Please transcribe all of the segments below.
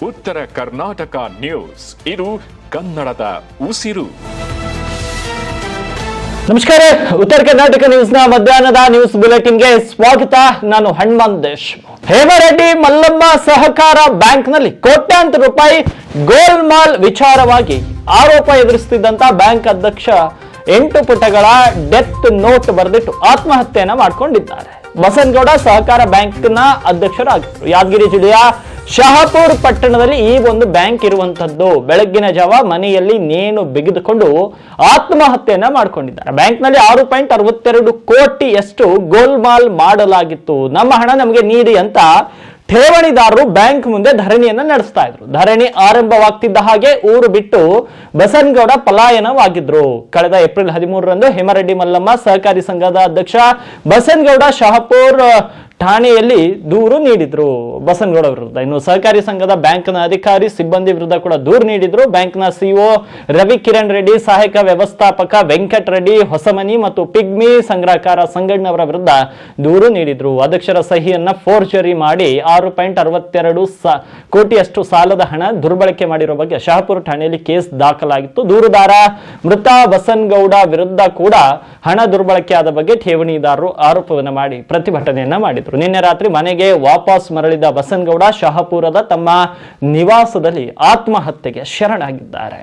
ಉತ್ತರ ಕರ್ನಾಟಕ ನ್ಯೂಸ್, ಇದು ಕನ್ನಡದ ಉಸಿರು. ನಮಸ್ಕಾರ. ಉತ್ತರ ಕರ್ನಾಟಕ ನ್ಯೂಸ್ನ ಮಧ್ಯಾಹ್ನದ ನ್ಯೂಸ್ ಬುಲೆಟಿನ್ಗೆ ಸ್ವಾಗತ. ನಾನು ಹನುಮಂತ್ ದೇಶಮುಖ್. ಹೇಮರೆಡ್ಡಿ ಮಲ್ಲಮ್ಮ ಸಹಕಾರ ಬ್ಯಾಂಕ್ನಲ್ಲಿ ಕೋಟ್ಯಾಂತರ ರೂಪಾಯಿ ಗೋಲ್ಮಾಲ್ ವಿಚಾರವಾಗಿ ಆರೋಪ ಎದುರಿಸುತ್ತಿದ್ದಂತ ಬ್ಯಾಂಕ್ ಅಧ್ಯಕ್ಷ 8 ಪುಟಗಳ ಡೆತ್ ನೋಟ್ ಬರೆದಿಟ್ಟು ಆತ್ಮಹತ್ಯೆಯನ್ನ ಮಾಡಿಕೊಂಡಿದ್ದಾರೆ. ಬಸನಗೌಡ ಸಹಕಾರ ಬ್ಯಾಂಕ್ನ ಅಧ್ಯಕ್ಷರಾಗಿದ್ದರು. ಯಾದಗಿರಿ ಜಿಲ್ಲೆಯ ಶಹಾಪುರ ಪಟ್ಟಣದಲ್ಲಿ ಈ ಒಂದು ಬ್ಯಾಂಕ್ ಇರುವಂತದ್ದು. ಬೆಳಗ್ಗಿನ ಜಾವ ಮನೆಯಲ್ಲಿ ನೇಣು ಬಿಗಿದುಕೊಂಡು ಆತ್ಮಹತ್ಯೆಯನ್ನ ಮಾಡಿಕೊಂಡಿದ್ದಾರೆ. ಬ್ಯಾಂಕ್ನಲ್ಲಿ 6.62 ಕೋಟಿಯಷ್ಟು ಗೋಲ್ಮಾಲ್ ಮಾಡಲಾಗಿತ್ತು. ನಮ್ಮ ಹಣ ನಮಗೆ ನೀಡಿ ಅಂತ ಠೇವಣಿದಾರರು ಬ್ಯಾಂಕ್ ಮುಂದೆ ಧರಣಿಯನ್ನ ನಡೆಸ್ತಾ ಇದ್ರು. ಧರಣಿ ಆರಂಭವಾಗ್ತಿದ್ದ ಹಾಗೆ ಊರು ಬಿಟ್ಟು ಬಸನಗೌಡ ಪಲಾಯನವಾಗಿದ್ರು. ಕಳೆದ ಏಪ್ರಿಲ್ 13ರಂದು ಹೇಮರೆಡ್ಡಿ ಮಲ್ಲಮ್ಮ ಸಹಕಾರಿ ಸಂಘದ ಅಧ್ಯಕ್ಷ ಬಸನಗೌಡ ಶಹಾಪುರ್ ಠಾಣೆಯಲ್ಲಿ ದೂರು ನೀಡಿದ್ರು ಬಸನಗೌಡ ವಿರುದ್ಧ. ಇನ್ನು ಸಹಕಾರಿ ಸಂಘದ ಬ್ಯಾಂಕ್ನ ಅಧಿಕಾರಿ ಸಿಬ್ಬಂದಿ ವಿರುದ್ಧ ಕೂಡ ದೂರು ನೀಡಿದ್ರು. ಬ್ಯಾಂಕ್ನ ಸಿಒ ರವಿ ಕಿರಣ್ ರೆಡ್ಡಿ, ಸಹಾಯಕ ವ್ಯವಸ್ಥಾಪಕ ವೆಂಕಟ್ ರೆಡ್ಡಿ, ಹೊಸಮನಿ ಮತ್ತು ಪಿಗ್ಮಿ ಸಂಗ್ರಹಕಾರ ಸಂಗಣ್ಣವರ ವಿರುದ್ಧ ದೂರು ನೀಡಿದ್ರು. ಅಧ್ಯಕ್ಷರ ಸಹಿಯನ್ನ ಫೋರ್ಜರಿ ಮಾಡಿ 6.62 ಕೋಟಿಯಷ್ಟು ಸಾಲದ ಹಣ ದುರ್ಬಳಕೆ ಮಾಡಿರೋ ಬಗ್ಗೆ ಶಹಾಪುರ ಠಾಣೆಯಲ್ಲಿ ಕೇಸ್ ದಾಖಲಾಗಿತ್ತು. ದೂರುದಾರ ಮೃತ ಬಸನಗೌಡ ವಿರುದ್ಧ ಕೂಡ ಹಣ ದುರ್ಬಳಕೆ ಆದ ಬಗ್ಗೆ ಠೇವಣಿದಾರರು ಆರೋಪವನ್ನು ಮಾಡಿ ಪ್ರತಿಭಟನೆಯನ್ನ ಮಾಡಿದ್ರು. ನಿನ್ನೆ ರಾತ್ರಿ ಮನೆಗೆ ವಾಪಸ್ ಮರಳಿದ ಬಸನಗೌಡ ಶಹಾಪುರದ ತಮ್ಮ ನಿವಾಸದಲ್ಲಿ ಆತ್ಮಹತ್ಯೆಗೆ ಶರಣಾಗಿದ್ದಾರೆ.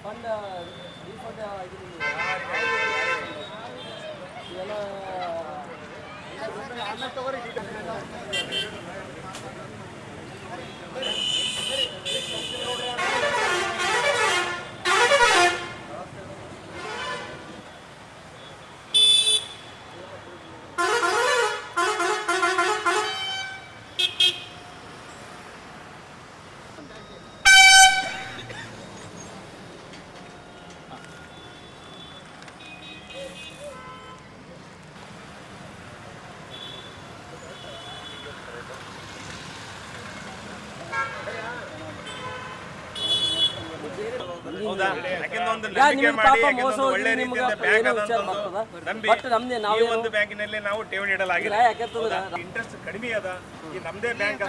ಫಂಡ್ ರೀಫಂಡ್ ಆಗಿದೆ. ಇವೆಲ್ಲ ಆಮೇಲೆ ತಗೋರಿ. ನಾವು ಠೇವಣಿ ಇಡಲಾಗಿದೆ. ಇಂಟ್ರೆಸ್ಟ್ ಕಡಿಮೆ ಅದ. ಈ ನಮ್ದೇ ಬ್ಯಾಂಕ್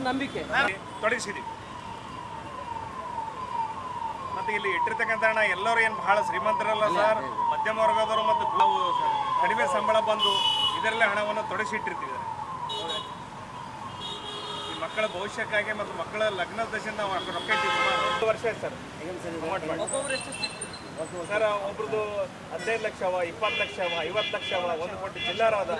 ನಂಬಿಕೆ ತೊಡಗಿಸಿದ್ವಿ. ಮತ್ತೆ ಇಲ್ಲಿ ಇಟ್ಟಿರ್ತಕ್ಕಂಥ ಹಣ ಎಲ್ಲರೂ ಏನು ಬಹಳ ಶ್ರೀಮಂತರಲ್ಲ ಸರ್, ಮಧ್ಯಮ ವರ್ಗದವರು ಮತ್ತು ಕಡಿಮೆ ಸಂಬಳ ಬಂದು ಇದರಲ್ಲೇ ಹಣವನ್ನು ತೊಡಗಿಸಿಟ್ಟಿರ್ತೀವಿ. ಮಕ್ಕಳ ಭವಿಷ್ಯಕ್ಕಾಗಿ ಮತ್ತು ಮಕ್ಕಳ ಲಗ್ನ ದಶೆಯಿಂದ ನಾವು ರೊಕ್ಕ ಇಟ್ಟಿವಿ. ಸುಮಾರು ವರ್ಷ ಸರ್. ಸರ್ ಒಬ್ರದ್ದು 15 ಲಕ್ಷ, 20 ಲಕ್ಷ, 50 ಲಕ್ಷ, 1 ಕೋಟಿ ಚಿಲ್ಲರ ಅದ.